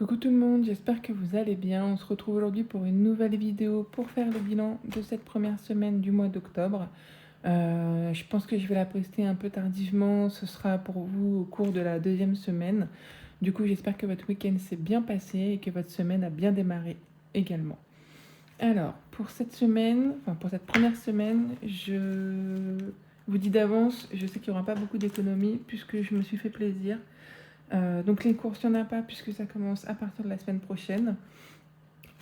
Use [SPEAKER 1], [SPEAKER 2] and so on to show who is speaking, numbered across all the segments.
[SPEAKER 1] Coucou tout le monde, j'espère que vous allez bien. On se retrouve aujourd'hui pour une nouvelle vidéo pour faire le bilan de cette première semaine du mois d'octobre. Je pense que je vais la poster un peu tardivement, ce sera pour vous au cours de la deuxième semaine. Du coup, j'espère que votre week-end s'est bien passé et que votre semaine a bien démarré également. Alors, pour cette semaine, enfin pour cette première semaine, je vous dis d'avance, je sais qu'il n'y aura pas beaucoup d'économies puisque je me suis fait plaisir. Donc les courses, il n'y en a pas puisque ça commence à partir de la semaine prochaine.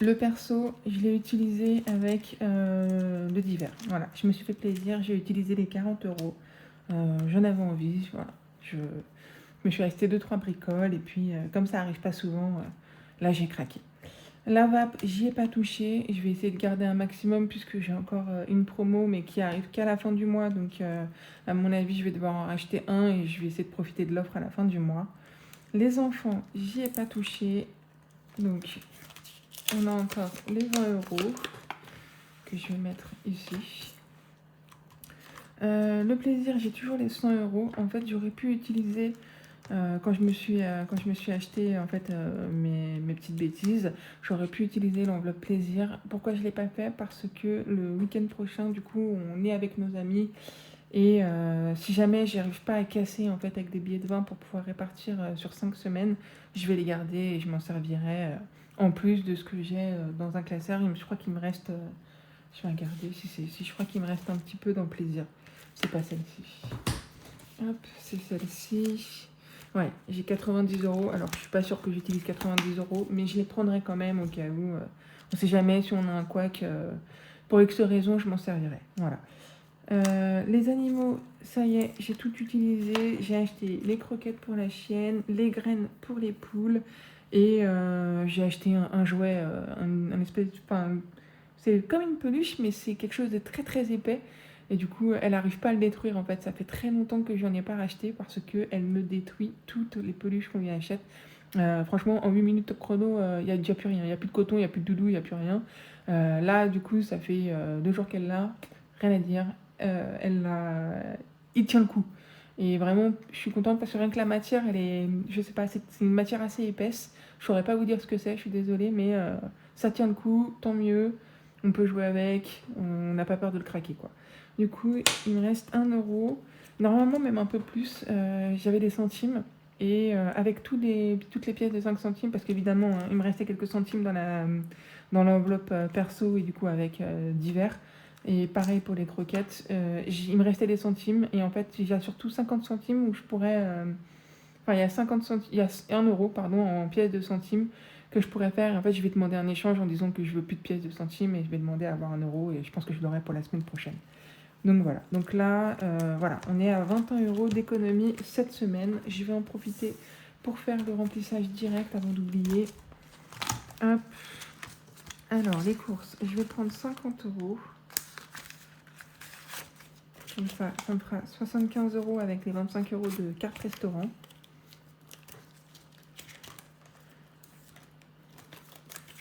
[SPEAKER 1] Le perso, je l'ai utilisé avec le divers. Voilà, je me suis fait plaisir, j'ai utilisé les 40 euros. J'en avais envie, voilà. Je me suis acheté 2-3 bricoles et puis comme ça arrive pas souvent, là j'ai craqué. La vape, j'y ai pas touché. Je vais essayer de garder un maximum puisque j'ai encore une promo mais qui arrive qu'à la fin du mois. Donc à mon avis, je vais devoir en racheter un et je vais essayer de profiter de l'offre à la fin du mois. Les enfants, j'y ai pas touché. Donc, on a encore les 20 euros que je vais mettre ici. Le plaisir, j'ai toujours les 100 euros. En fait, j'aurais pu utiliser quand je me suis acheté en fait mes petites bêtises, j'aurais pu utiliser l'enveloppe plaisir. Pourquoi je l'ai pas fait? Parce que le week-end prochain, du coup, on est avec nos amis. Et si jamais j'y arrive pas à casser en fait avec des billets de vin pour pouvoir répartir sur 5 semaines, je vais les garder et je m'en servirai en plus de ce que j'ai dans un classeur. Je crois qu'il me reste, je vais regarder si je crois qu'il me reste un petit peu dans le plaisir. C'est pas celle-ci. Hop, c'est celle-ci. Ouais, j'ai 90 euros. Alors je suis pas sûre que j'utilise 90 euros, mais je les prendrai quand même au cas où. On sait jamais si on a un couac. Pour X raison, je m'en servirai. Voilà. Les animaux, ça y est, j'ai tout utilisé. J'ai acheté les croquettes pour la chienne, les graines pour les poules et j'ai acheté un jouet, un espèce de... Enfin, c'est comme une peluche, mais c'est quelque chose de très très épais. Et du coup, elle n'arrive pas à le détruire en fait. Ça fait très longtemps que j'en ai pas racheté parce qu'elle me détruit toutes les peluches qu'on lui achète. Franchement, en 8 minutes de chrono, il n'y a déjà plus rien. Il n'y a plus de coton, il n'y a plus de doudou, il n'y a plus rien. Là, du coup, ça fait 2 jours qu'elle l'a. Rien à dire. Il tient le coup. Et vraiment, je suis contente parce que rien que la matière, elle est, je sais pas, c'est une matière assez épaisse. Je saurais pas vous dire ce que c'est, je suis désolée, mais ça tient le coup, tant mieux. On peut jouer avec, on n'a pas peur de le craquer, quoi. Du coup, il me reste 1 euro. Normalement, même un peu plus. J'avais des centimes. Et avec toutes les pièces de 5 centimes, parce qu'évidemment, hein, il me restait quelques centimes dans l'enveloppe perso et du coup avec divers. Et pareil pour les croquettes, il me restait des centimes et en fait j'ai surtout 50 centimes où je pourrais... Enfin il y a 50 centimes, il y a 1 euro pardon, en pièces de centimes que je pourrais faire. Et en fait je vais demander un échange en disant que je veux plus de pièces de centimes et je vais demander à avoir 1 euro et je pense que je l'aurai pour la semaine prochaine. Donc voilà, donc là voilà, on est à 21 euros d'économie cette semaine. Je vais en profiter pour faire le remplissage direct avant d'oublier. Hop. Alors les courses, je vais prendre 50 euros. Comme ça me fera 75 euros avec les 25 euros de carte restaurant.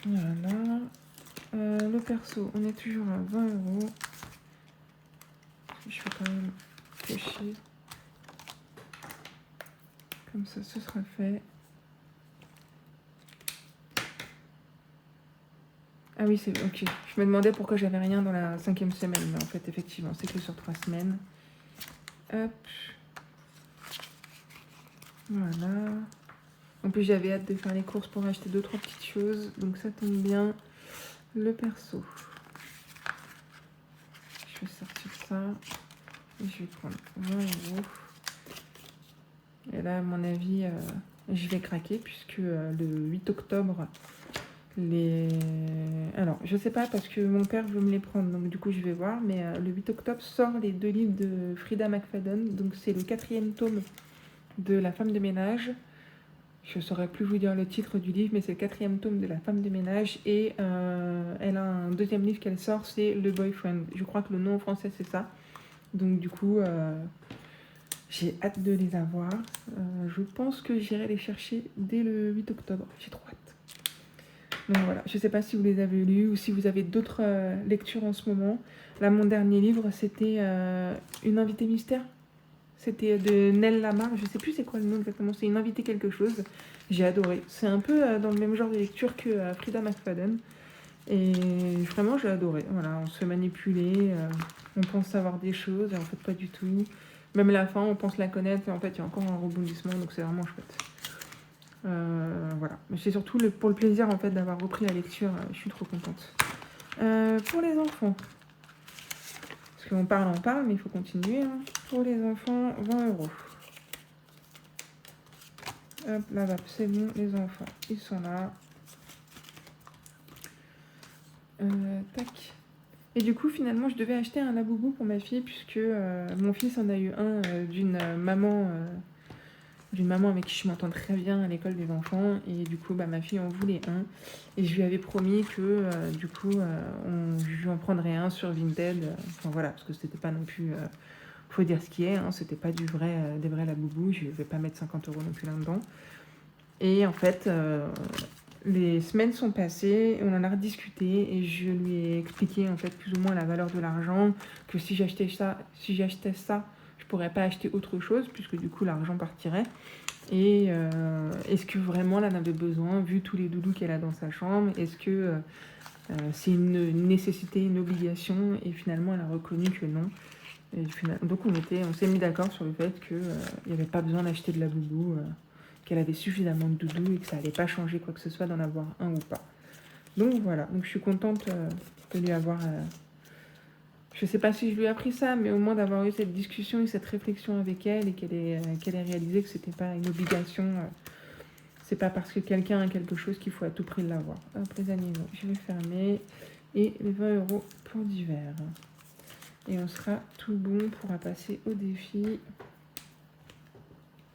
[SPEAKER 1] Voilà. Le perso, on est toujours à 20 euros. Je vais quand même cocher. Comme ça, ce sera fait. Ah oui, c'est ok. Je me demandais pourquoi j'avais rien dans la 5e semaine. Mais en fait, effectivement, c'est que sur 3 semaines. Hop. Voilà. En plus, j'avais hâte de faire les courses pour acheter 2-3 petites choses. Donc ça tombe bien. Le perso. Je vais sortir ça. Et je vais prendre 20 euros. Et là, à mon avis, je vais craquer puisque le 8 octobre, Alors, je sais pas parce que mon père veut me les prendre, donc du coup, je vais voir. Mais le 8 octobre sort les 2 livres de Frida McFadden. Donc, c'est le 4e tome de La femme de ménage. Je ne saurais plus vous dire le titre du livre, mais c'est le 4e tome de La femme de ménage. Et elle a un 2e livre qu'elle sort, c'est Le Boyfriend. Je crois que le nom en français, c'est ça. Donc, du coup... j'ai hâte de les avoir. Je pense que j'irai les chercher dès le 8 octobre. J'ai trop hâte. Donc voilà, je ne sais pas si vous les avez lus ou si vous avez d'autres lectures en ce moment. Là, mon dernier livre, c'était Une invitée mystère. C'était de Nell Lamar, je sais plus c'est quoi le nom exactement, c'est une invitée quelque chose. J'ai adoré. C'est un peu dans le même genre de lecture que Frida McFadden. Et vraiment, j'ai adoré. Voilà, on se fait manipuler, on pense savoir des choses, et en fait, pas du tout. Même la fin, on pense la connaître, et en fait, il y a encore un rebondissement, donc c'est vraiment chouette. Voilà. Mais c'est surtout pour le plaisir, en fait, d'avoir repris la lecture. Je suis trop contente. Pour les enfants, parce qu'on parle, mais il faut continuer. Hein. Pour les enfants, 20 €. Hop, là-bas, c'est bon, les enfants, ils sont là. Tac. Et du coup, finalement, je devais acheter un laboubou pour ma fille, puisque mon fils en a eu un d'une maman avec qui je m'entends très bien à l'école des enfants. Et du coup, ma fille en voulait un. Et je lui avais promis que, je lui en prendrais un sur Vinted. Enfin voilà, parce que c'était pas non plus... faut dire ce qui est, hein, c'était pas des vrais laboubous. Je vais pas mettre 50 € non plus là-dedans. Et en fait, les semaines sont passées, on en a rediscuté et je lui ai expliqué en fait plus ou moins la valeur de l'argent, que si j'achetais ça, je pourrais pas acheter autre chose puisque du coup l'argent partirait. Et est-ce que vraiment elle en avait besoin vu tous les doudous qu'elle a dans sa chambre? Est-ce que c'est une nécessité, une obligation? Et finalement elle a reconnu que non. Et donc on s'est mis d'accord sur le fait qu'il n'y avait pas besoin d'acheter de la boubou. Qu'elle avait suffisamment de doudou et que ça allait pas changer quoi que ce soit d'en avoir un ou pas. Donc voilà, donc je suis contente de lui avoir... je sais pas si je lui ai appris ça, mais au moins d'avoir eu cette discussion et cette réflexion avec elle et qu'elle ait réalisé que c'était pas une obligation. C'est pas parce que quelqu'un a quelque chose qu'il faut à tout prix l'avoir. Hop, les animaux, je vais fermer. Et les 20 € pour d'hiver. Et on sera tout bon, on pourra passer au défi.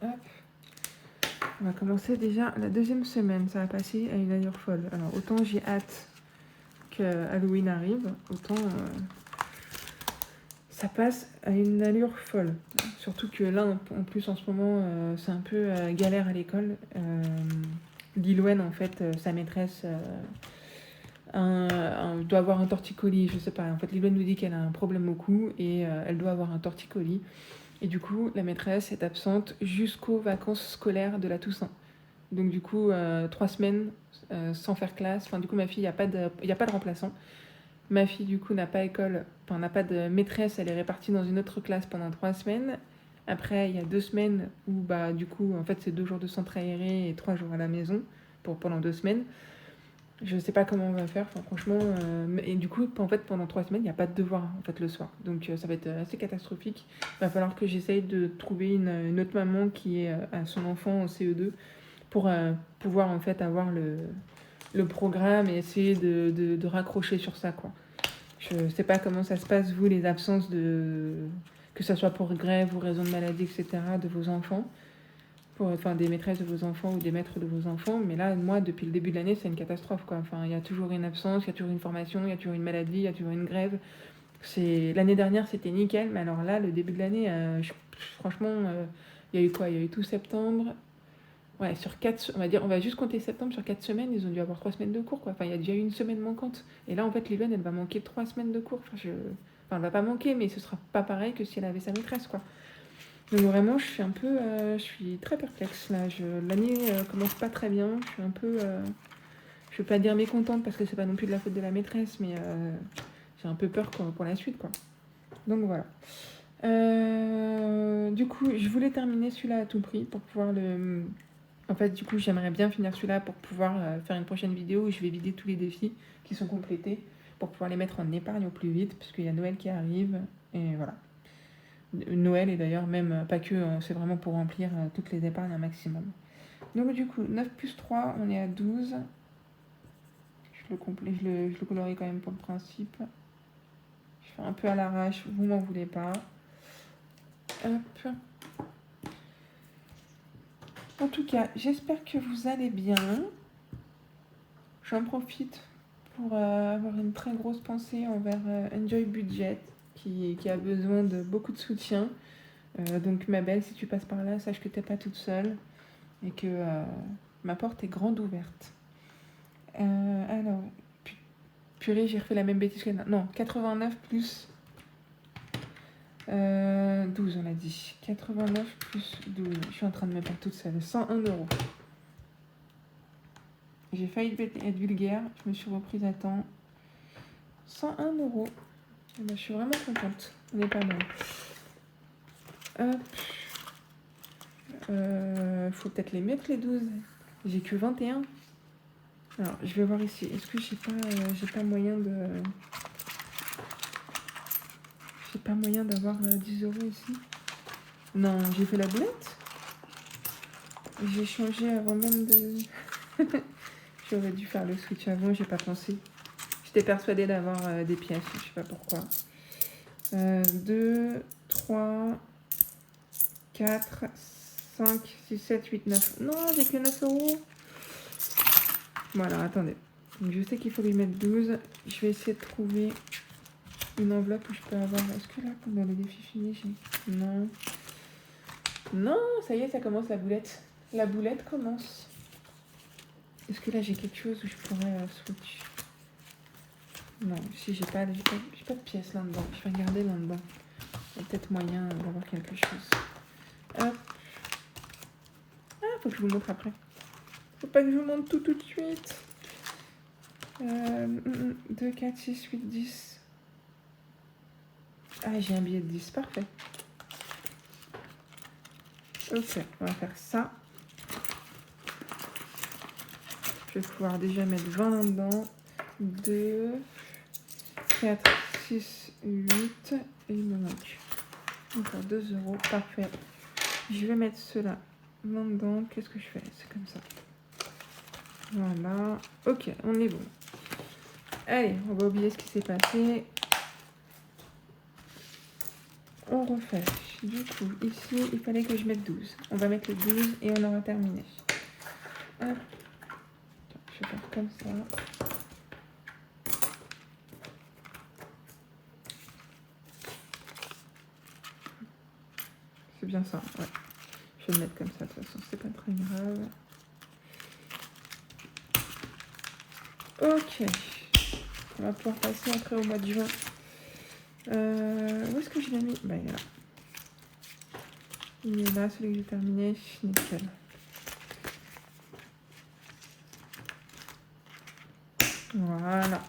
[SPEAKER 1] Hop. On va commencer déjà la deuxième semaine. Ça va passer à une allure folle. Alors, autant j'ai hâte que Halloween arrive, autant ça passe à une allure folle. Surtout que là, en plus, en ce moment, c'est un peu galère à l'école. Lilwen, en fait, sa maîtresse doit avoir un torticolis, je sais pas. En fait, Lilwen nous dit qu'elle a un problème au cou et elle doit avoir un torticolis. Et du coup, la maîtresse est absente jusqu'aux vacances scolaires de la Toussaint. Donc du coup, 3 semaines sans faire classe. Enfin, du coup, ma fille, il n'y a pas de remplaçant. Ma fille, du coup, n'a pas école, enfin, n'a pas de maîtresse. Elle est répartie dans une autre classe pendant 3 semaines. Après, il y a 2 semaines où, du coup, en fait, c'est 2 jours de centre aéré et 3 jours à la maison pendant 2 semaines. Je ne sais pas comment on va faire, enfin, franchement. Et du coup, en fait, pendant 3 semaines, il n'y a pas de devoir en fait, le soir. Donc ça va être assez catastrophique. Il va falloir que j'essaye de trouver une autre maman qui est à son enfant en CE2 pour pouvoir en fait avoir le programme et essayer de raccrocher sur ça, quoi. Je sais pas comment ça se passe, vous, les absences que ce soit pour grève ou raison de maladie, etc., de vos enfants, enfin des maîtresses de vos enfants ou des maîtres de vos enfants, mais là, moi, depuis le début de l'année, c'est une catastrophe, quoi. Enfin, il y a toujours une absence, il y a toujours une formation, il y a toujours une maladie, il y a toujours une grève. L'année dernière, c'était nickel, mais alors là, le début de l'année, franchement, il y a eu quoi? Il y a eu tout septembre. Ouais, sur 4, on va juste compter septembre, sur 4 semaines, ils ont dû avoir 3 semaines de cours, quoi. Enfin, il y a déjà eu une semaine manquante. Et là, en fait, Lilwen, elle va manquer 3 semaines de cours. Enfin, elle va pas manquer, mais ce sera pas pareil que si elle avait sa maîtresse, quoi. Donc vraiment, je suis un peu... je suis très perplexe, là. L'année commence pas très bien. Je suis un peu... je veux pas dire mécontente, parce que c'est pas non plus de la faute de la maîtresse, mais j'ai un peu peur pour la suite, quoi. Donc voilà. Du coup, je voulais terminer celui-là à tout prix pour pouvoir le... En fait, du coup, j'aimerais bien finir celui-là pour pouvoir faire une prochaine vidéo où je vais vider tous les défis qui sont complétés pour pouvoir les mettre en épargne au plus vite, puisqu'il y a Noël qui arrive. Et voilà. Noël, et d'ailleurs, même pas que, c'est vraiment pour remplir toutes les épargnes un maximum. Donc, du coup, 9 plus 3, on est à 12. Je le colorie quand même pour le principe. Je fais un peu à l'arrache, vous m'en voulez pas. Hop. En tout cas, j'espère que vous allez bien. J'en profite pour avoir une très grosse pensée envers Enjoy Budget qui a besoin de beaucoup de soutien. Donc ma belle, si tu passes par là, sache que t'es pas toute seule et que ma porte est grande ouverte. Alors, purée, j'ai refait la même bêtise que... Non, 89 plus 12, on l'a dit. 89 plus 12. Je suis en train de me perdre toute seule. 101 €. J'ai failli être vulgaire. Je me suis reprise à temps. 101 €. Eh ben, je suis vraiment contente. On est pas mal. Hop. Faut peut-être les mettre les 12. J'ai que 21. Alors, je vais voir ici. Est-ce que j'ai pas moyen de... J'ai pas moyen d'avoir 10 € ici? Non, j'ai fait la boulette. J'ai changé avant même de... J'aurais dû faire le switch avant, j'ai pas pensé. J'étais persuadée d'avoir des pièces, je sais pas pourquoi. 2, 3, 4, 5, 6, 7, 8, 9. Non, j'ai que 9 €. Bon, alors attendez. Donc, je sais qu'il faut lui mettre 12. Je vais essayer de trouver une enveloppe où je peux avoir. Est-ce que là, dans les défis finis, j'ai. Non. Non, ça y est, ça commence la boulette. La boulette commence. Est-ce que là, j'ai quelque chose où je pourrais switch? Non, si j'ai pas de pièces là-dedans. Je vais regarder là-dedans. Il y a peut-être moyen d'avoir quelque chose. Hop. Ah, faut que je vous montre après. Faut pas que je vous montre tout de suite. 2, 4, 6, 8, 10. Ah, j'ai un billet de 10, parfait. Ok, on va faire ça. Je vais pouvoir déjà mettre 20 là-dedans. 2, 4, 6, 8. Et il me manque encore 2 €. Parfait. Je vais mettre cela là-dedans. Qu'est-ce que je fais? C'est comme ça. Voilà. Ok, on est bon. Allez, on va oublier ce qui s'est passé. On refait. Du coup, ici, il fallait que je mette 12. On va mettre le 12 et on aura terminé. Hop. Je vais faire comme ça. C'est bien ça, ouais. Je vais le mettre comme ça, de toute façon, c'est pas très grave. Ok. On va pouvoir passer après au mois de juin. Où est-ce que je l'ai mis? Bah, il est là. Il est là, celui que j'ai terminé. Nickel. Voilà.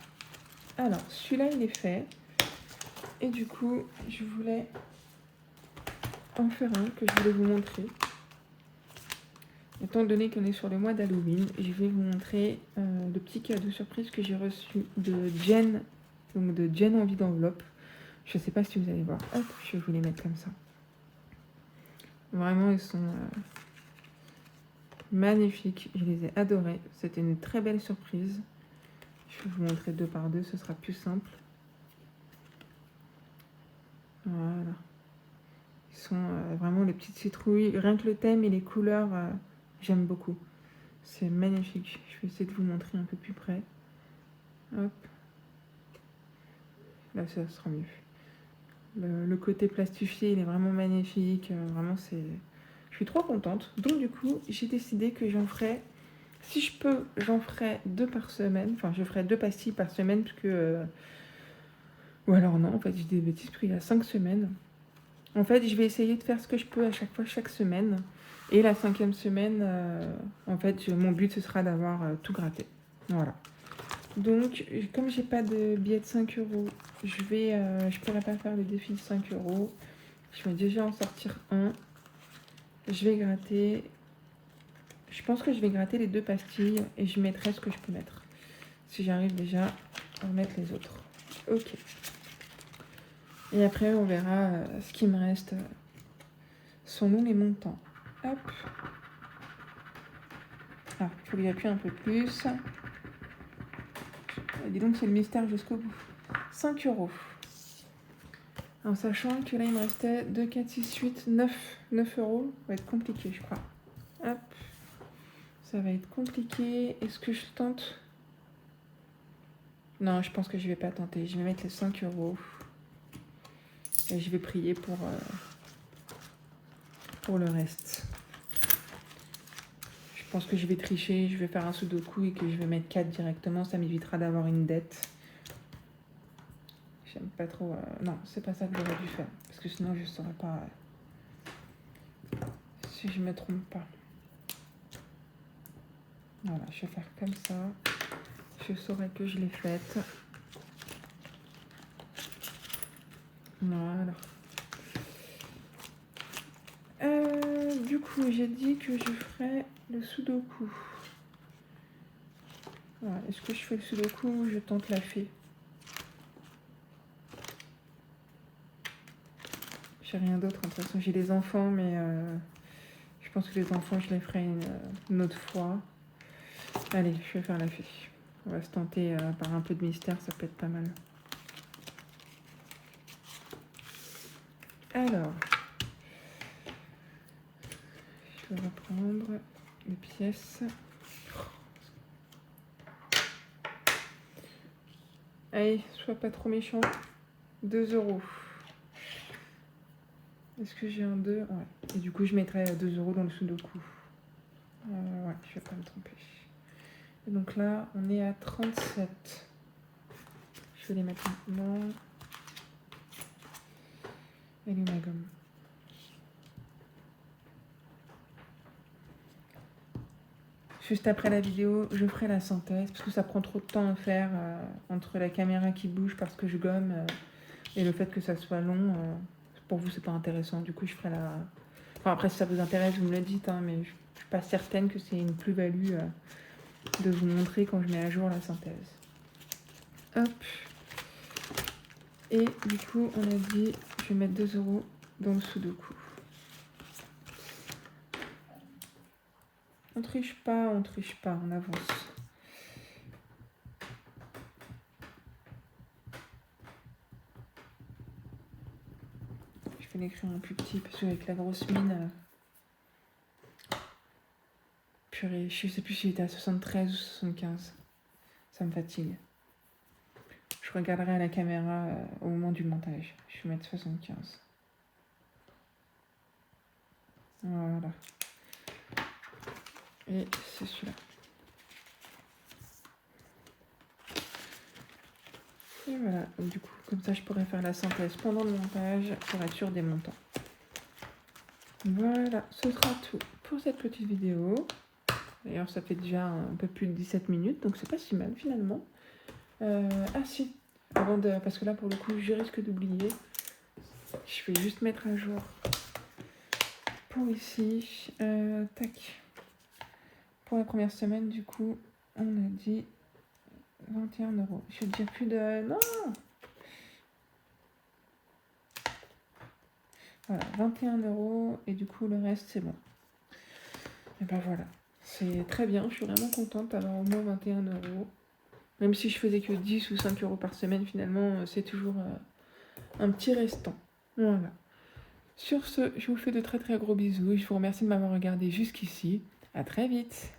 [SPEAKER 1] Alors, celui-là, il est fait. Et du coup, je voulais en faire un que je voulais vous montrer. Étant donné qu'on est sur le mois d'Halloween, je vais vous montrer le petit cadeau surprise que j'ai reçu de Jen, donc de Jen Envie d'enveloppe. Je ne sais pas si vous allez voir. Hop, je vais vous les mettre comme ça. Vraiment, ils sont magnifiques. Je les ai adorés. C'était une très belle surprise. Je vais vous montrer 2 par 2, ce sera plus simple. Voilà. Ils sont vraiment les petites citrouilles. Rien que le thème et les couleurs, j'aime beaucoup. C'est magnifique. Je vais essayer de vous montrer un peu plus près. Hop. Là, ça sera mieux. Le côté plastifié, il est vraiment magnifique. Vraiment, c'est... Je suis trop contente. Donc, du coup, j'ai décidé que j'en ferai... Si je peux, j'en ferai 2 par semaine. Enfin, je ferai 2 pastilles par semaine, parce que... Ou alors non, en fait, j'ai des bêtises, parce qu'il y a 5 semaines. En fait, je vais essayer de faire ce que je peux à chaque fois, chaque semaine. Et la 5e semaine, en fait, mon but, ce sera d'avoir tout gratté. Voilà. Donc, comme j'ai pas de billet de 5 €, je pourrais pas faire le défi de 5 €. Je vais déjà en sortir un. Je vais gratter. Je pense que je vais gratter les 2 pastilles et je mettrai ce que je peux mettre. Si j'arrive déjà à mettre les autres. Ok. Et après, on verra ce qui me reste selon les montants. Hop. Ah, il faut que j'appuie un peu plus. Dis donc, c'est le mystère jusqu'au bout. 5 €. En sachant que là, il me restait 2, 4, 6, 8, 9. 9 €. Ça va être compliqué, je crois. Hop. Ça va être compliqué. Est-ce que je tente? Non, je pense que je vais pas tenter. Je vais mettre les 5 €. Et je vais prier pour le reste. Je pense que je vais tricher. Je vais faire un sudoku et que je vais mettre 4 directement. Ça m'évitera d'avoir une dette. J'aime pas trop... Non, c'est pas ça que j'aurais dû faire. Parce parce que sinon je ne saurais pas si je me trompe pas. Voilà, je vais faire comme ça. Je saurai que je l'ai faite. Voilà. Du coup, j'ai dit que je ferais le sudoku. Voilà. Est-ce que je fais le sudoku ou je tente la fée? J'ai rien d'autre. De toute façon, j'ai les enfants, mais je pense que les enfants, je les ferai une autre fois. Allez, je vais faire la fée. On va se tenter par un peu de mystère, ça peut être pas mal. Alors, je vais reprendre les pièces. Allez, sois pas trop méchant. 2 €. Est-ce que j'ai un 2? Ouais. Et du coup, je mettrai 2 € dans le sudoku. Ouais, je vais pas me tromper. Et donc là, on est à 37. Je vais les mettre maintenant. Elle est où ma gomme? Juste après la vidéo, je ferai la synthèse parce que ça prend trop de temps à faire entre la caméra qui bouge parce que je gomme et le fait que ça soit long. Pour vous, c'est pas intéressant. Du coup, je ferai la. Enfin, après, si ça vous intéresse, vous me le dites, hein, mais je suis pas certaine que c'est une plus-value de vous montrer quand je mets à jour la synthèse. Hop. Et du coup, on a dit, je vais mettre 2 € dans le sudoku. On triche pas, on avance. Je vais l'écrire en plus petit parce qu'avec la grosse mine. Purée, je sais plus si j'étais à 73 ou 75. Ça me fatigue. Je regarderai à la caméra au moment du montage. Je vais mettre 75. Voilà. Et c'est celui-là. Et voilà. Donc, du coup, comme ça, je pourrais faire la synthèse pendant le montage pour être sûr des montants. Voilà, ce sera tout pour cette petite vidéo. D'ailleurs, ça fait déjà un peu plus de 17 minutes, donc c'est pas si mal finalement. Ah si, parce que là, pour le coup, je risque d'oublier. Je vais juste mettre à jour pour ici. Tac. Pour la première semaine, du coup, on a dit 21 €. Je vais dire plus de... Non! Voilà, 21 € et du coup, le reste, c'est bon. Et ben voilà, c'est très bien. Je suis vraiment contente d'avoir au moins 21 €. Même si je faisais que 10 ou 5 € par semaine, finalement, c'est toujours un petit restant. Voilà. Sur ce, je vous fais de très très gros bisous. Je vous remercie de m'avoir regardé jusqu'ici. À très vite.